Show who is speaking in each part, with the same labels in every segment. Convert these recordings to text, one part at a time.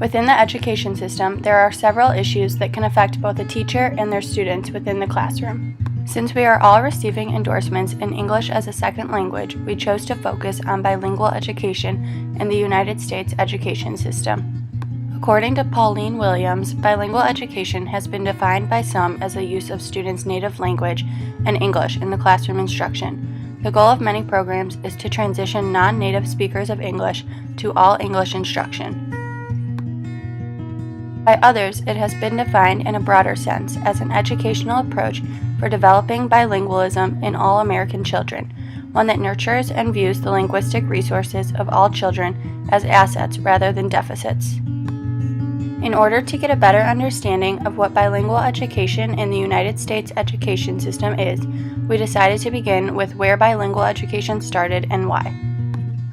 Speaker 1: Within the education system, there are several issues that can affect both a teacher and their students within the classroom. Since we are all receiving endorsements in English as a second language, we chose to focus on bilingual education in the United States education system. According to Pauline Williams, bilingual education has been defined by some as the use of students' native language and English in the classroom instruction. The goal of many programs is to transition non-native speakers of English to all English instruction. By others, it has been defined in a broader sense as an educational approach for developing bilingualism in all American children, one that nurtures and views the linguistic resources of all children as assets rather than deficits. In order to get a better understanding of what bilingual education in the United States education system is, we decided to begin with where bilingual education started and why.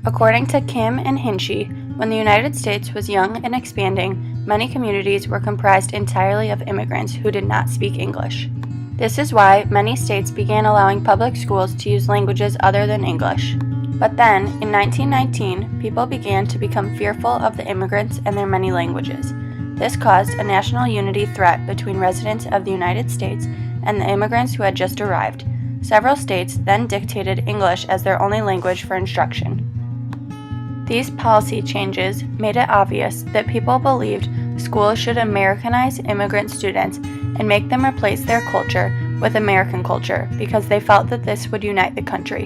Speaker 1: According to Kim and Hinchy, when the United States was young and expanding, many communities were comprised entirely of immigrants who did not speak English. This is why many states began allowing public schools to use languages other than English. But then, in 1919, people began to become fearful of the immigrants and their many languages. This caused a national unity threat between residents of the United States and the immigrants who had just arrived. Several states then dictated English as their only language for instruction. These policy changes made it obvious that people believed schools should Americanize immigrant students and make them replace their culture with American culture because they felt that this would unite the country.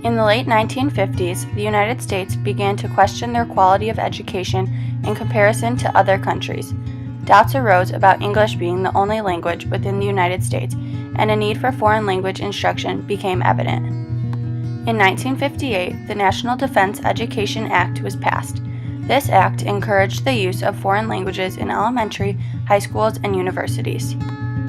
Speaker 1: In the late 1950s, the United States began to question their quality of education in comparison to other countries. Doubts arose about English being the only language within the United States, and a need for foreign language instruction became evident. In 1958, the National Defense Education Act was passed. This act encouraged the use of foreign languages in elementary, high schools, and universities.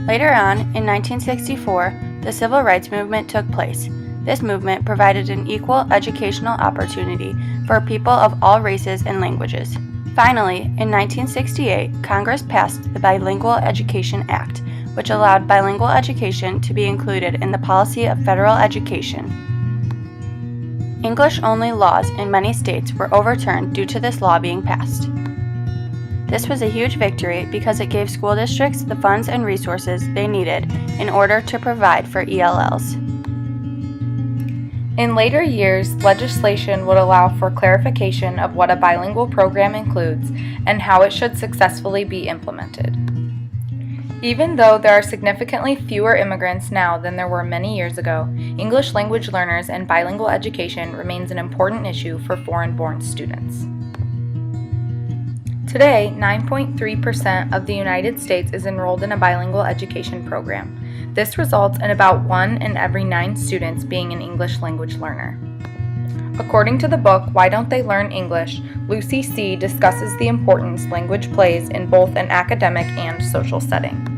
Speaker 1: Later on, in 1964, the Civil Rights Movement took place. This movement provided an equal educational opportunity for people of all races and languages. Finally, in 1968, Congress passed the Bilingual Education Act, which allowed bilingual education to be included in the policy of federal education. English-only laws in many states were overturned due to this law being passed. This was a huge victory because it gave school districts the funds and resources they needed in order to provide for ELLs.
Speaker 2: In later years, legislation would allow for clarification of what a bilingual program includes and how it should successfully be implemented. Even though there are significantly fewer immigrants now than there were many years ago, English language learners and bilingual education remains an important issue for foreign-born students. Today, 9.3% of the United States is enrolled in a bilingual education program. This results in about 1 in every 9 students being an English language learner. According to the book, Why Don't They Learn English?, Lucy C. discusses the importance language plays in both an academic and social setting.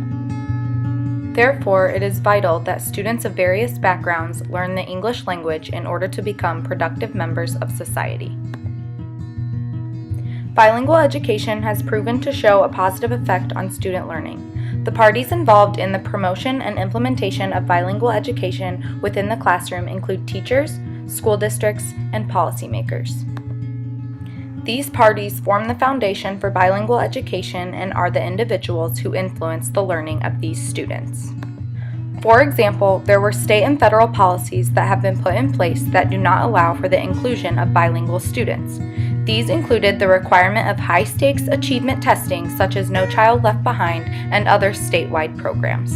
Speaker 2: Therefore, it is vital that students of various backgrounds learn the English language in order to become productive members of society. Bilingual education has proven to show a positive effect on student learning. The parties involved in the promotion and implementation of bilingual education within the classroom include teachers, school districts, and policymakers. These parties form the foundation for bilingual education and are the individuals who influence the learning of these students. For example, there were state and federal policies that have been put in place that do not allow for the inclusion of bilingual students. These included the requirement of high-stakes achievement testing such as No Child Left Behind and other statewide programs.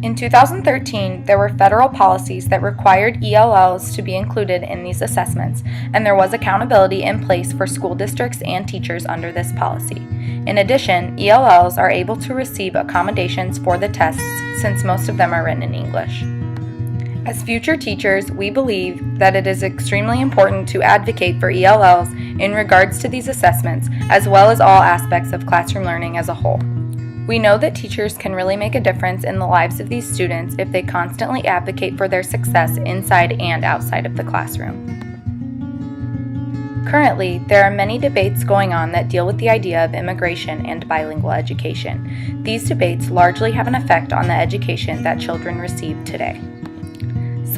Speaker 2: In 2013, there were federal policies that required ELLs to be included in these assessments, and there was accountability in place for school districts and teachers under this policy. In addition, ELLs are able to receive accommodations for the tests since most of them are written in English. As future teachers, we believe that it is extremely important to advocate for ELLs in regards to these assessments, as well as all aspects of classroom learning as a whole. We know that teachers can really make a difference in the lives of these students if they constantly advocate for their success inside and outside of the classroom. Currently, there are many debates going on that deal with the idea of immigration and bilingual education. These debates largely have an effect on the education that children receive today.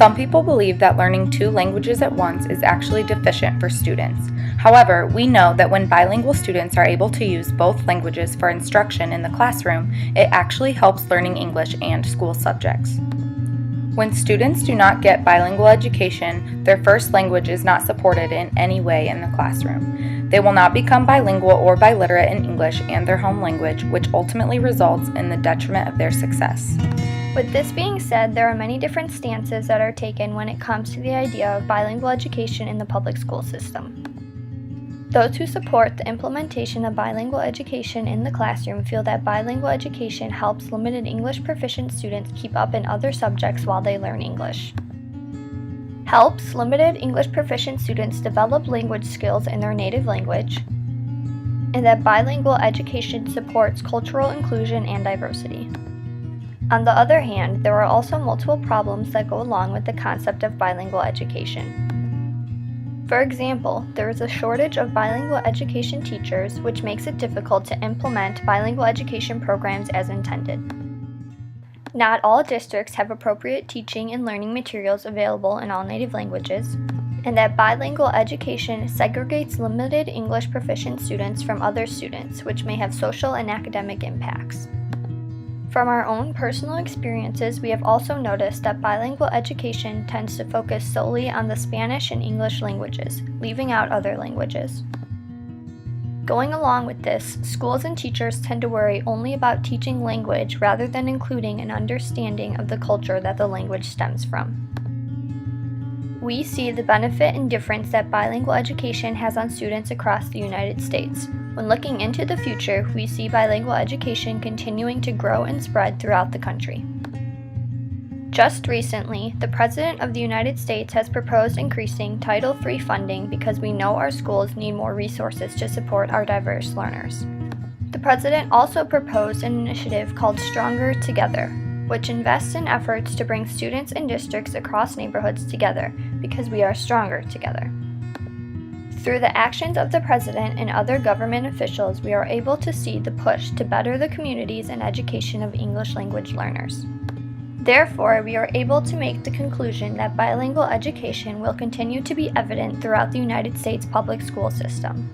Speaker 2: Some people believe that learning 2 languages at once is actually deficient for students. However, we know that when bilingual students are able to use both languages for instruction in the classroom, it actually helps learning English and school subjects. When students do not get bilingual education, their first language is not supported in any way in the classroom. They will not become bilingual or biliterate in English and their home language, which ultimately results in the detriment of their success.
Speaker 3: With this being said, there are many different stances that are taken when it comes to the idea of bilingual education in the public school system. Those who support the implementation of bilingual education in the classroom feel that bilingual education helps limited English proficient students keep up in other subjects while they learn English. Helps limited English proficient students develop language skills in their native language, and that bilingual education supports cultural inclusion and diversity. On the other hand, there are also multiple problems that go along with the concept of bilingual education. For example, there is a shortage of bilingual education teachers, which makes it difficult to implement bilingual education programs as intended. Not all districts have appropriate teaching and learning materials available in all native languages, and that bilingual education segregates limited English proficient students from other students, which may have social and academic impacts. From our own personal experiences, we have also noticed that bilingual education tends to focus solely on the Spanish and English languages, leaving out other languages. Going along with this, schools and teachers tend to worry only about teaching language rather than including an understanding of the culture that the language stems from. We see the benefit and difference that bilingual education has on students across the United States. When looking into the future, we see bilingual education continuing to grow and spread throughout the country. Just recently, the President of the United States has proposed increasing Title III funding because we know our schools need more resources to support our diverse learners. The President also proposed an initiative called Stronger Together, which invests in efforts to bring students and districts across neighborhoods together because we are stronger together. Through the actions of the President and other government officials, we are able to see the push to better the communities and education of English language learners. Therefore, we are able to make the conclusion that bilingual education will continue to be evident throughout the United States public school system.